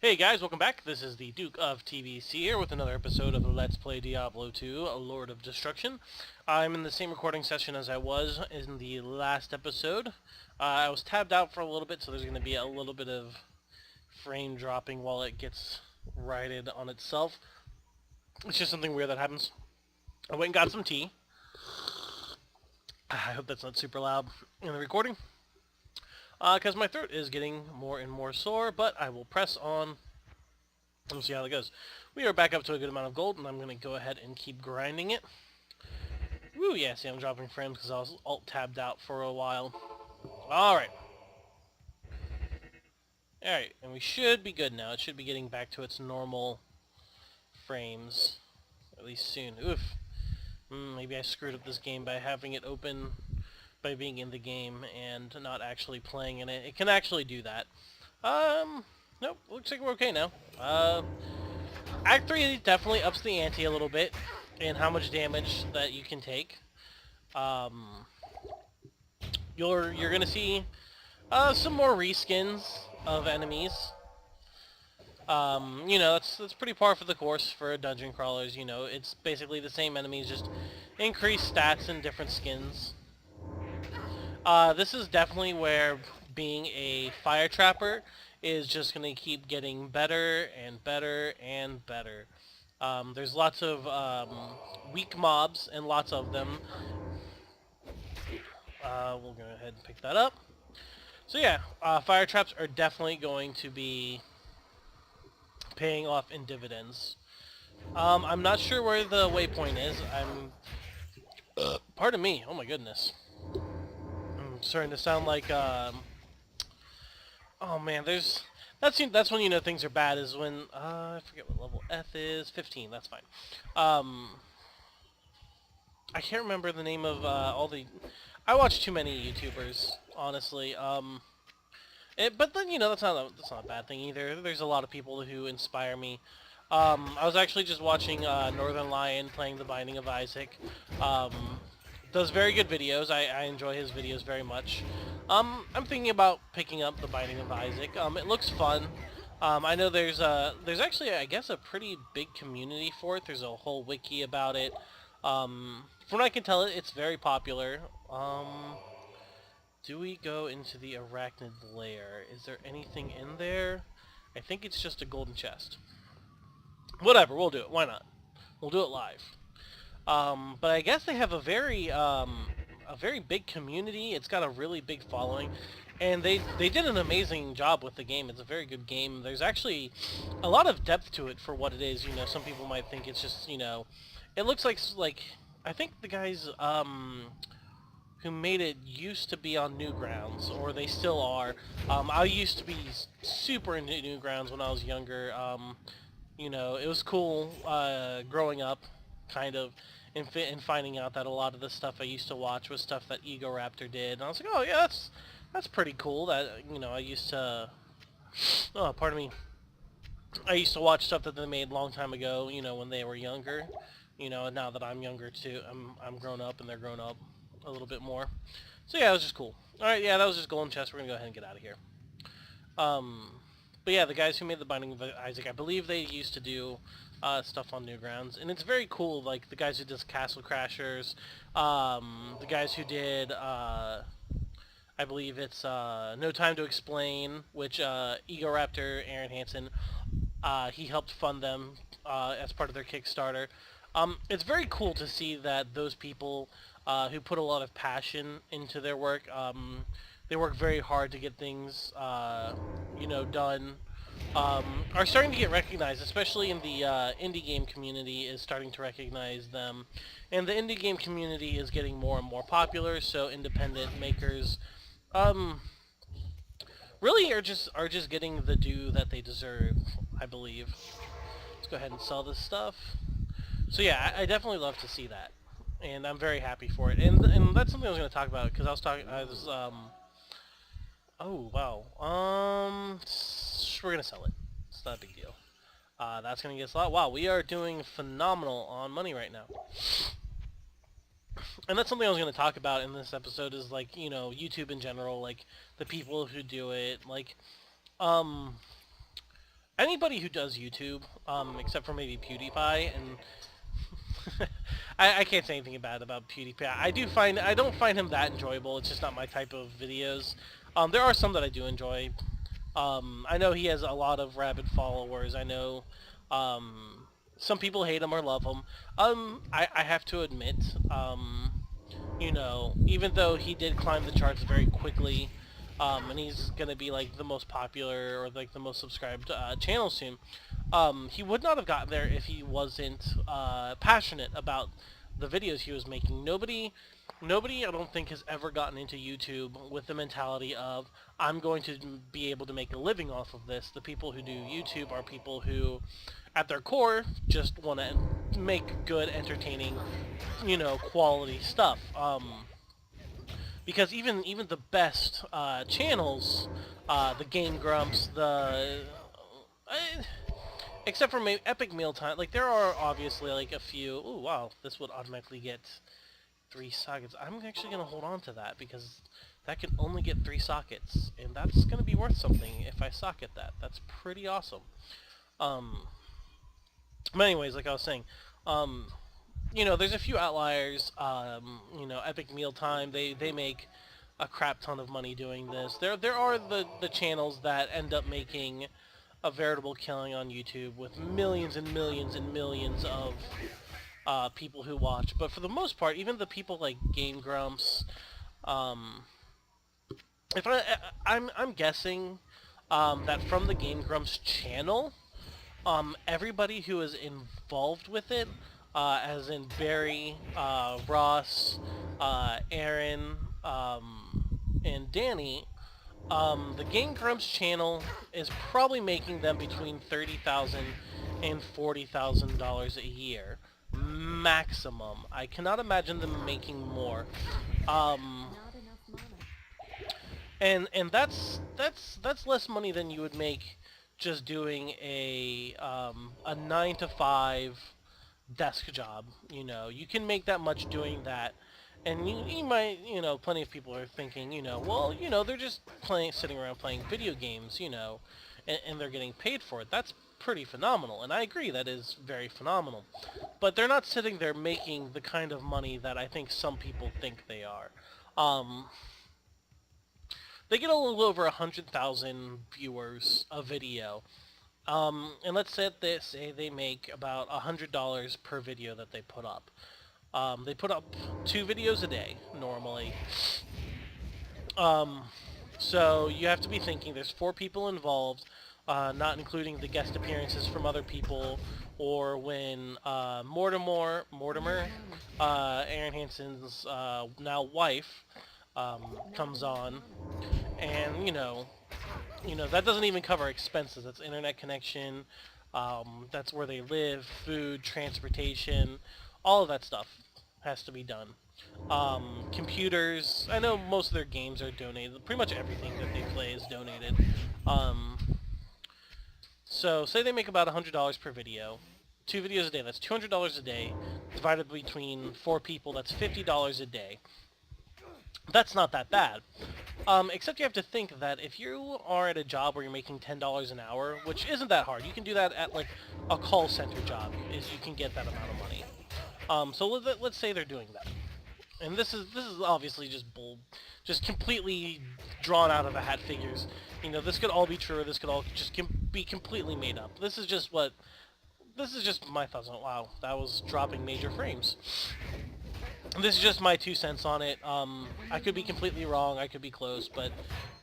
Hey guys, welcome back. This is the Duke of TVC here with another episode of Let's Play Diablo 2, a Lord of Destruction. I'm in the same recording session as I was in the last episode. I was tabbed out for a little bit, so there's going to be a little bit of frame dropping while it gets righted on itself. It's just something weird that happens. I went and got some tea. I hope that's not super loud in the recording. Because my throat is getting more and more sore, but I will press on. We'll see how that goes. We are back up to a good amount of gold, and I'm going to go ahead and keep grinding it. Woo, yeah, see, I'm dropping frames because I was alt-tabbed out for a while. Alright. Alright, and we should be good now. It should be getting back to its normal frames. At least soon. Oof. Maybe I screwed up this game by having it open by being in the game and not actually playing in it. It can actually do that. Nope, looks like we're okay now. Act 3 definitely ups the ante a little bit in how much damage that you can take. You're gonna see some more reskins of enemies. You know, that's pretty par for the course for dungeon crawlers. You know, it's basically the same enemies, just increased stats and different skins. This is definitely where being a fire trapper is just going to keep getting better and better and better. There's lots of weak mobs and lots of them. We'll go ahead and pick that up. So yeah, fire traps are definitely going to be paying off in dividends. I'm not sure where the waypoint is. Pardon me. Oh my goodness. I'm starting to sound like oh man, that's when you know things are bad, is when I forget what level F is. 15. That's fine. I can't remember the name of all the. I watch too many YouTubers, honestly. But then you know that's not a bad thing either. There's a lot of people who inspire me. I was actually just watching Northern Lion playing The Binding of Isaac. Does very good videos. I enjoy his videos very much. I'm thinking about picking up The Binding of Isaac. It looks fun. I know there's actually, I guess, a pretty big community for it. There's a whole wiki about it. From what I can tell, it's very popular. Do we go into the Arachnid Lair? Is there anything in there? I think it's just a golden chest. Whatever, we'll do it. Why not? We'll do it live. But I guess they have a very big community. It's got a really big following, and they did an amazing job with the game. It's a very good game. There's actually a lot of depth to it for what it is. You know, some people might think it's just, you know, it looks like I think the guys who made it used to be on Newgrounds, or they still are. I used to be super into Newgrounds when I was younger. You know, it was cool growing up, kind of, and finding out that a lot of the stuff I used to watch was stuff that Ego Raptor did. And I was like, oh yeah, that's pretty cool. That, you know, I used to, oh, pardon me. I used to watch stuff that they made a long time ago, you know, when they were younger. You know, now that I'm younger too, I'm grown up and they're grown up a little bit more. So yeah, it was just cool. Alright, yeah, that was just Golden Chest. We're gonna go ahead and get out of here. But yeah, the guys who made The Binding of Isaac, I believe they used to do stuff on Newgrounds, and it's very cool. Like the guys who did Castle Crashers, the guys who did, I believe it's No Time to Explain, which Ego Raptor, Aaron Hansen, he helped fund them as part of their Kickstarter. It's very cool to see that those people who put a lot of passion into their work, they work very hard to get things, you know, done, are starting to get recognized, especially in the indie game community is starting to recognize them. And the indie game community is getting more and more popular, so independent makers really are just getting the due that they deserve, I believe. Let's go ahead and sell this stuff. So yeah, I definitely love to see that, and I'm very happy for it. And that's something I was going to talk about, because oh wow, we're going to sell it. It's not a big deal. That's going to get us a lot. Wow, we are doing phenomenal on money right now. And that's something I was going to talk about in this episode, is like, you know, YouTube in general, like the people who do it, like anybody who does YouTube, except for maybe PewDiePie, and I can't say anything bad about PewDiePie. I don't find him that enjoyable. It's just not my type of videos. There are some that I do enjoy. I know he has a lot of rabid followers. I know um, some people hate him or love him. I have to admit, you know, even though he did climb the charts very quickly, and he's gonna be like the most popular or like the most subscribed channel soon, he would not have gotten there if he wasn't passionate about the videos he was making. Nobody, I don't think, has ever gotten into YouTube with the mentality of, I'm going to be able to make a living off of this. The people who do YouTube are people who, at their core, just want to make good, entertaining, you know, quality stuff. Because even the best channels, the Game Grumps, except for maybe Epic Mealtime, like there are obviously like a few. Oh wow, this would automatically get 3 sockets. I'm actually gonna hold on to that because that can only get 3 sockets, and that's gonna be worth something if I socket that. That's pretty awesome. Um, but anyways, like I was saying, um, you know, there's a few outliers. You know, Epic Mealtime, they make a crap ton of money doing this. There are the channels that end up making a veritable killing on YouTube with millions and millions and millions of people who watch. But for the most part, even the people like Game Grumps, um, if I'm guessing that from the Game Grumps channel, everybody who is involved with it, as in Barry, Ross, Aaron, and Danny, the Game Grumps channel is probably making them between $30,000 and $40,000 a year, maximum. I cannot imagine them making more. Um, and that's less money than you would make just doing a 9 to 5 desk job. You know, you can make that much doing that. And you might, you know, plenty of people are thinking, you know, well, you know, they're just sitting around playing video games, you know, and they're getting paid for it. That's pretty phenomenal, and I agree that is very phenomenal. But they're not sitting there making the kind of money that I think some people think they are. Um, they get a little over 100,000 viewers a video. And let's say they make about $100 per video that they put up. They put up 2 videos a day, normally. Um, so you have to be thinking there's 4 people involved, not including the guest appearances from other people, or when Mortimer, Aaron Hansen's now wife, comes on, and that doesn't even cover expenses. That's internet connection, that's where they live, food, transportation, all of that stuff has to be done. Computers, I know most of their games are donated. Pretty much everything that they play is donated. Um, so say they make about $100 per video. 2 videos a day, that's $200 a day. Divided between 4 people, that's $50 a day. That's not that bad. Except you have to think that if you are at a job where you're making $10 an hour, which isn't that hard, you can do that at like a call center job, is you can get that amount of money. So let's say they're doing that, and this is obviously just completely drawn out of a hat figures. You know, this could all be true, or this could all just be completely made up. This is just my thoughts on it. Wow, that was dropping major frames. This is just my 2 cents on it. I could be completely wrong, I could be close, but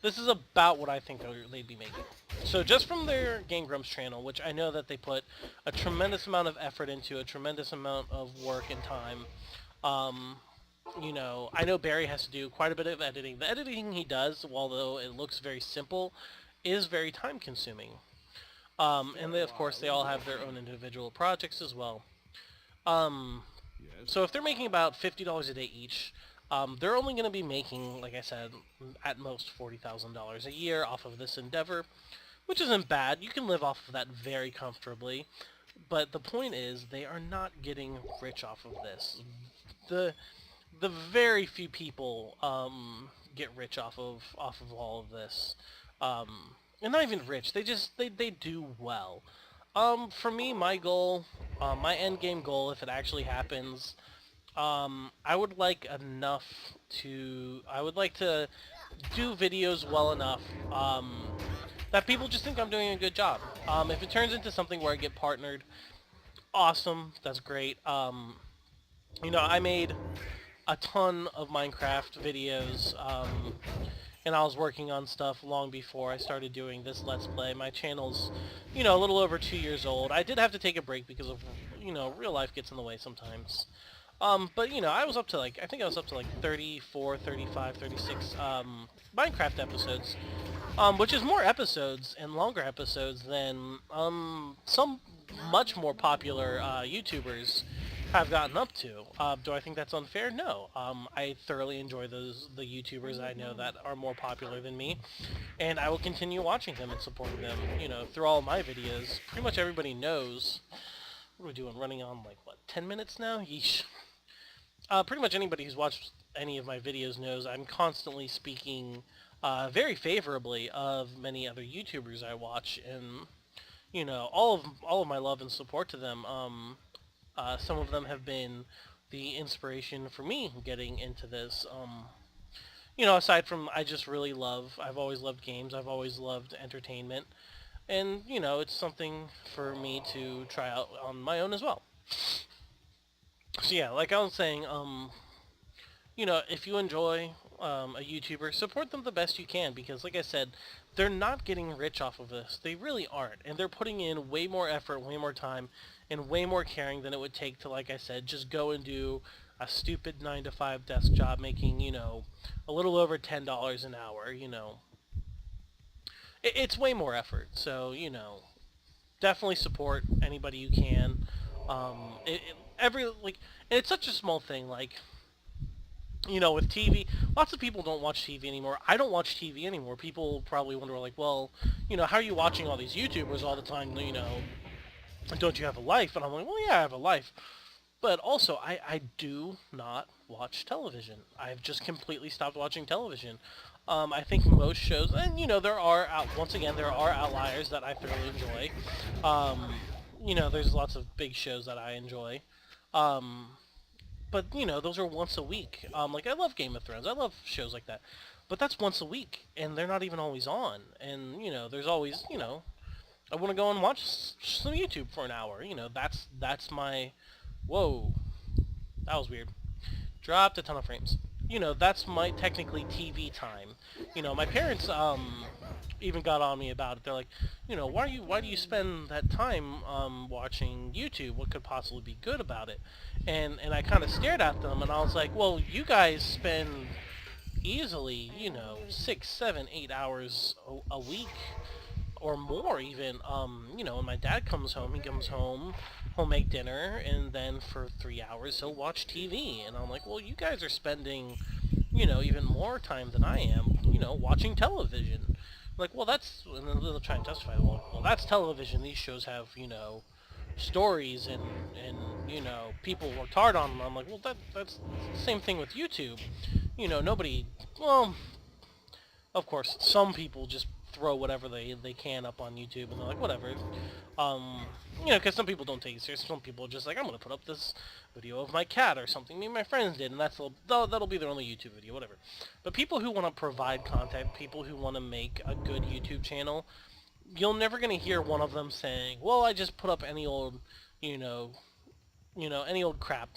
this is about what I think they'd be making. So just from their Game Grumps channel, which I know that they put a tremendous amount of effort into, a tremendous amount of work and time, I know Barry has to do quite a bit of editing. The editing he does, although it looks very simple, is very time consuming. And of course, they all have their own individual projects as well. So if they're making about $50 a day each, they're only going to be making, like I said, at most $40,000 a year off of this endeavor, which isn't bad. You can live off of that very comfortably. But the point is, they are not getting rich off of this. The very few people get rich off of all of this. and not even rich. They do well. For me, my goal, my end game goal, if it actually happens, I would like enough I would like to do videos well enough, that people just think I'm doing a good job. If it turns into something where I get partnered, awesome, that's great. I made a ton of Minecraft videos, and I was working on stuff long before I started doing this Let's Play. My channel's, a little over 2 years old. I did have to take a break because of, real life gets in the way sometimes. But, I was up to I think I was up to 34, 35, 36, Minecraft episodes, which is more episodes and longer episodes than, some much more popular, YouTubers have gotten up to. Do I think that's unfair? No. I thoroughly enjoy the YouTubers I know that are more popular than me, and I will continue watching them and supporting them, through all my videos. Pretty much everybody knows. What are we doing? Running on, 10 minutes now? Yeesh. Pretty much anybody who's watched any of my videos knows I'm constantly speaking very favorably of many other YouTubers I watch, and, all of my love and support to them. Some of them have been the inspiration for me getting into this. Aside from I've always loved games, I've always loved entertainment, and, it's something for me to try out on my own as well. So yeah, like I was saying, if you enjoy a YouTuber, support them the best you can, because like I said, they're not getting rich off of this. They really aren't. And they're putting in way more effort, way more time, and way more caring than it would take to, like I said, just go and do a stupid 9-to-5 desk job making, a little over $10 an hour, It's way more effort. So, definitely support anybody you can. And it's such a small thing, with TV, lots of people don't watch TV anymore. I don't watch TV anymore. People probably wonder, well, how are you watching all these YouTubers all the time, don't you have a life? And I'm like, well, yeah, I have a life. But also, I do not watch television. I've just completely stopped watching television. I think most shows, and, once again, there are outliers that I thoroughly enjoy. There's lots of big shows that I enjoy. But, those are once a week. I love Game of Thrones. I love shows like that. But that's once a week, and they're not even always on. And, there's always, I want to go and watch some YouTube for an hour. That's my... Whoa. That was weird. Dropped a ton of frames. That's my technically TV time. My parents, even got on me about it. They're like, why do you spend that time, watching YouTube? What could possibly be good about it? And I kind of stared at them, and I was like, well, you guys spend easily, 6, 7, 8 hours a week, or more even. When my dad comes home, he'll make dinner, and then for 3 hours he'll watch TV. And I'm like, well, you guys are spending, even more time than I am, watching television. Like, well, that's, and then they'll try and justify it. Well, that's television. These shows have, stories, and people worked hard on them. I'm like, well, that's the same thing with YouTube. Nobody, well, of course, some people just throw whatever they can up on YouTube, and they're like, whatever. Because some people don't take it seriously. Some people are just like, I'm going to put up this video of my cat or something me and my friends did, and that'll be their only YouTube video, whatever. But people who want to provide content, people who want to make a good YouTube channel, you're never going to hear one of them saying, well, I just put up any old, any old crap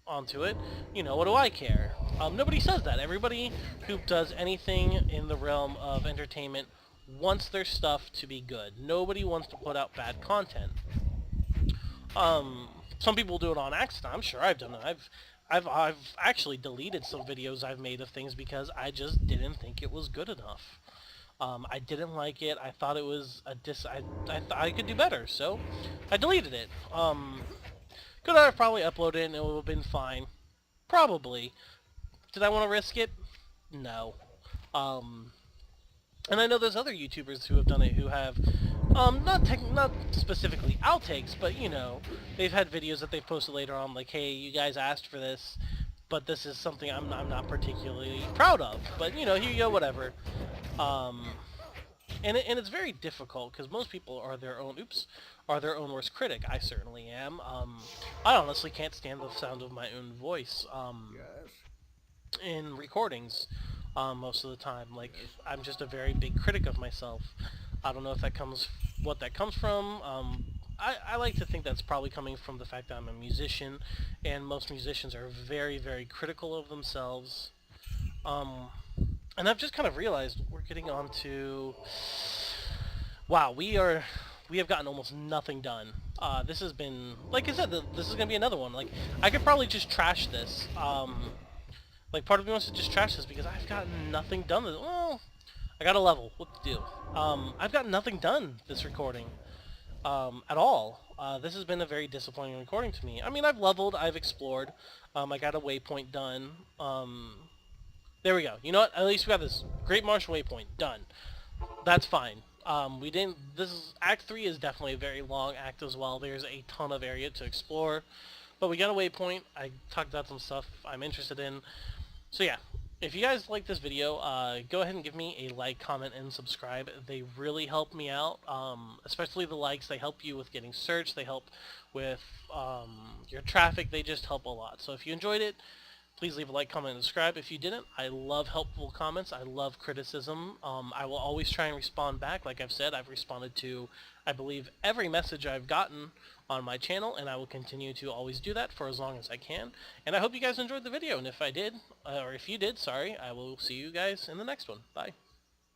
onto it. What do I care? Nobody says that. Everybody who does anything in the realm of entertainment wants their stuff to be good. Nobody wants to put out bad content. Some people do it on accident. I'm sure I've done it. I've actually deleted some videos I've made of things because I just didn't think it was good enough. I didn't like it. I thought it was I thought I could do better, so I deleted it. Could I have probably uploaded it and it would have been fine? Probably. Did I want to risk it? No. And I know there's other YouTubers who have done it who have, not specifically outtakes, but, they've had videos that they've posted later on, like, hey, you guys asked for this, but this is something I'm not particularly proud of. But, here you go, whatever. and it's very difficult because most people are their own worst critic. I certainly am. I honestly can't stand the sound of my own voice Yes. in recordings most of the time. Like, Yes. I'm just a very big critic of myself. I don't know if that comes what that comes from. I like to think that's probably coming from the fact that I'm a musician, and most musicians are very, very critical of themselves. Um, and I've just kind of realized we're getting on to... Wow, we have gotten almost nothing done. This has been, like I said, this is gonna be another one. Like, I could probably just trash this. Like, part of me wants to just trash this because I've gotten nothing done. Well, I got a level. What to do? I've got nothing done this recording at all. This has been a very disappointing recording to me. I mean, I've leveled, I've explored. I got a waypoint done. There we go. You know what? At least we got this Great Marsh waypoint done. That's fine. We didn't. This is Act 3 is definitely a very long act as well. There's a ton of area to explore, but we got a waypoint. I talked about some stuff I'm interested in. So yeah, if you guys like this video, go ahead and give me a like, comment, and subscribe. They really help me out, especially the likes. They help you with getting searched. They help with your traffic. They just help a lot. So if you enjoyed it, please leave a like, comment, and subscribe. If you didn't, I love helpful comments. I love criticism. I will always try and respond back. Like I've said, I've responded to, I believe, every message I've gotten on my channel, and I will continue to always do that for as long as I can. And I hope you guys enjoyed the video, and if I did, or if you did, sorry, I will see you guys in the next one. Bye.